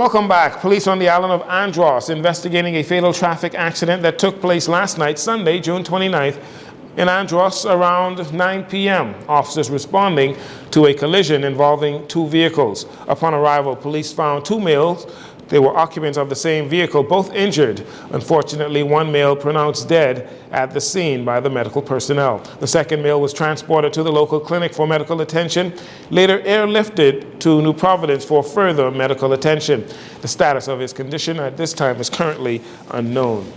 Welcome back. Police on the island of Andros investigating a fatal traffic accident that took place last night, Sunday, June 29th, in Andros around 9 p.m. Officers responding to a collision involving two vehicles. Upon arrival, police found two males. They were occupants of the same vehicle, both injured. Unfortunately, one male pronounced dead at the scene by the medical personnel. The second male was transported to the local clinic for medical attention, later airlifted to New Providence for further medical attention. The status of his condition at this time is currently unknown.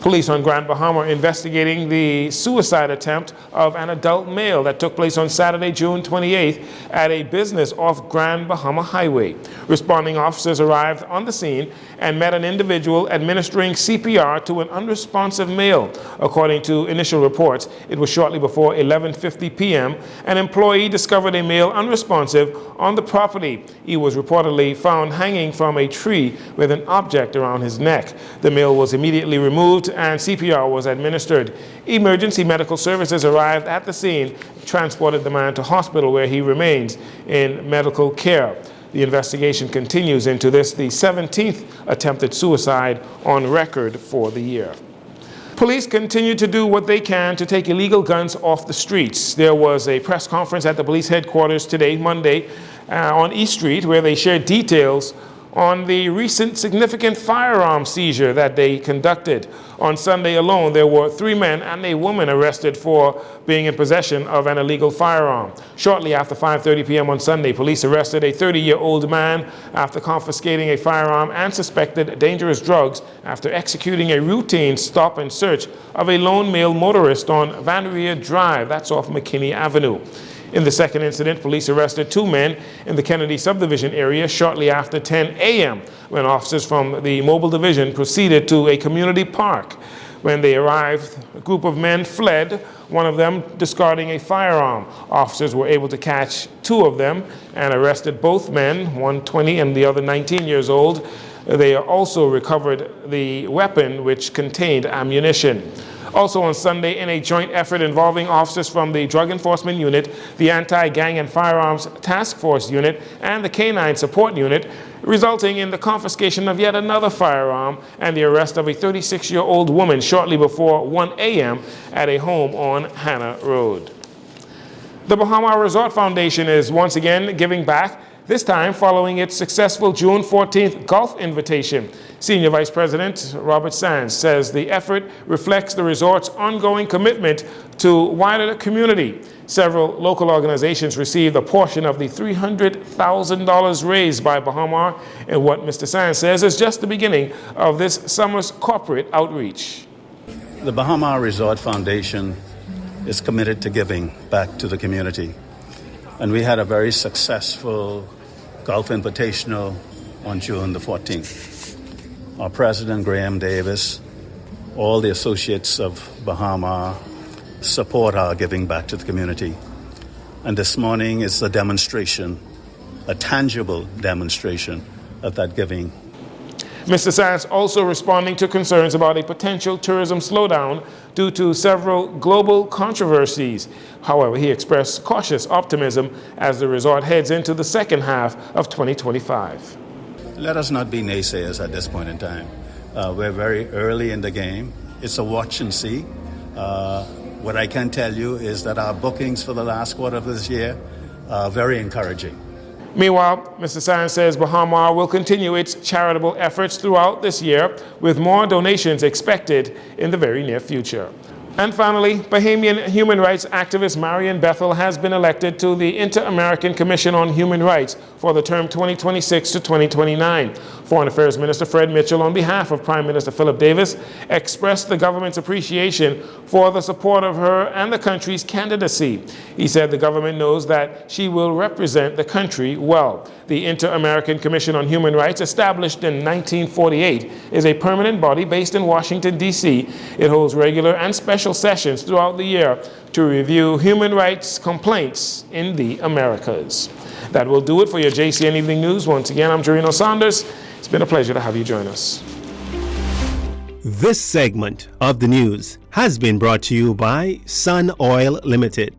Police on Grand Bahama are investigating the suicide attempt of an adult male that took place on Saturday, June 28th at a business off Grand Bahama Highway. Responding officers arrived on the scene and met an individual administering CPR to an unresponsive male. According to initial reports, it was shortly before 11:50 p.m. An employee discovered a male unresponsive on the property. He was reportedly found hanging from a tree with an object around his neck. The male was immediately removed and CPR was administered. Emergency medical services arrived at the scene, transported the man to hospital where he remains in medical care. The investigation continues into this, the 17th attempted suicide on record for the year. Police continue to do what they can to take illegal guns off the streets. There was a press conference at the police headquarters today, Monday, on East Street, where they shared details on the recent significant firearm seizure that they conducted. On Sunday alone, there were 3 men and a woman arrested for being in possession of an illegal firearm. Shortly after 5:30 p.m. on Sunday, police arrested a 30-year-old man after confiscating a firearm and suspected dangerous drugs after executing a routine stop and search of a lone male motorist on Vanderia Drive, that's off McKinney Avenue. In the second incident, police arrested 2 men in the Kennedy subdivision area shortly after 10 a.m. when officers from the mobile division proceeded to a community park. When they arrived, a group of men fled, one of them discarding a firearm. Officers were able to catch 2 of them and arrested both men, one 20 and the other 19 years old. They also recovered the weapon, which contained ammunition. Also on Sunday, in a joint effort involving officers from the Drug Enforcement Unit, the Anti-Gang and Firearms Task Force Unit, and the Canine Support Unit, resulting in the confiscation of yet another firearm and the arrest of a 36-year-old woman shortly before 1 a.m. at a home on Hannah Road. The Bahama Resort Foundation is once again giving back, this time following its successful June 14th golf invitation. Senior Vice President Robert Sands says the effort reflects the resort's ongoing commitment to wider community. Several local organizations received a portion of the $300,000 raised by Bahama in what Mr. Sands says is just the beginning of this summer's corporate outreach. The Bahama Resort Foundation is committed to giving back to the community. And we had a very successful Golf Invitational on June the 14th. Our President, Graham Davis, all the associates of Bahama support our giving back to the community. And this morning is a demonstration, a tangible demonstration of that giving. Mr. Sands also responding to concerns about a potential tourism slowdown due to several global controversies. However, he expressed cautious optimism as the resort heads into the second half of 2025. Let us not be naysayers at this point in time. We're very early in the game. It's a watch and see. What I can tell you is that our bookings for the last quarter of this year are very encouraging. Meanwhile, Mr. Sands says Bahama will continue its charitable efforts throughout this year, with more donations expected in the very near future. And finally, Bahamian human rights activist Marian Bethel has been elected to the Inter-American Commission on Human Rights for the term 2026 to 2029. Foreign Affairs Minister Fred Mitchell, on behalf of Prime Minister Philip Davis, expressed the government's appreciation for the support of her and the country's candidacy. He said the government knows that she will represent the country well. The Inter-American Commission on Human Rights, established in 1948, is a permanent body based in Washington, D.C. It holds regular and special sessions throughout the year to review human rights complaints in the Americas. That will do it for your JCN Evening News. Once again, I'm Jarino Saunders. It's been a pleasure to have you join us. This segment of the news has been brought to you by Sun Oil Limited.